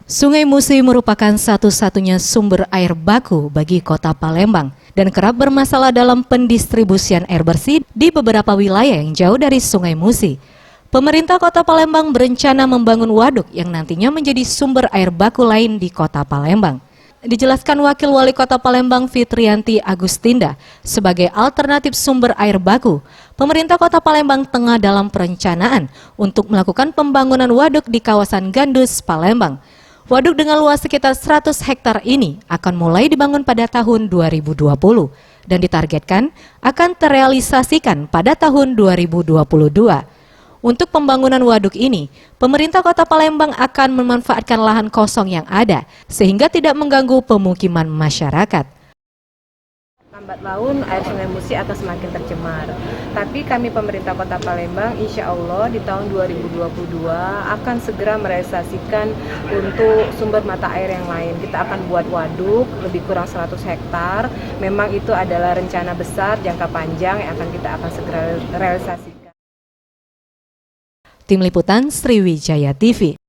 Sungai Musi merupakan satu-satunya sumber air baku bagi kota Palembang dan kerap bermasalah dalam pendistribusian air bersih di beberapa wilayah yang jauh dari Sungai Musi. Pemerintah Kota Palembang berencana membangun waduk yang nantinya menjadi sumber air baku lain di Kota Palembang. Dijelaskan Wakil Wali Kota Palembang Fitrianti Agustinda, sebagai alternatif sumber air baku, pemerintah Kota Palembang tengah dalam perencanaan untuk melakukan pembangunan waduk di kawasan Gandus, Palembang. Waduk dengan luas sekitar 100 hektar ini akan mulai dibangun pada tahun 2020 dan ditargetkan akan terrealisasikan pada tahun 2022. Untuk pembangunan waduk ini, pemerintah Kota Palembang akan memanfaatkan lahan kosong yang ada sehingga tidak mengganggu pemukiman masyarakat. Lambat laun air Sungai Musi akan semakin tercemar. Tapi kami pemerintah Kota Palembang insya Allah di tahun 2022 akan segera merealisasikan untuk sumber mata air yang lain. Kita akan buat waduk lebih kurang 100 hektar. Memang itu adalah rencana besar jangka panjang yang kita akan segera realisasikan. Tim Liputan Sriwijaya TV.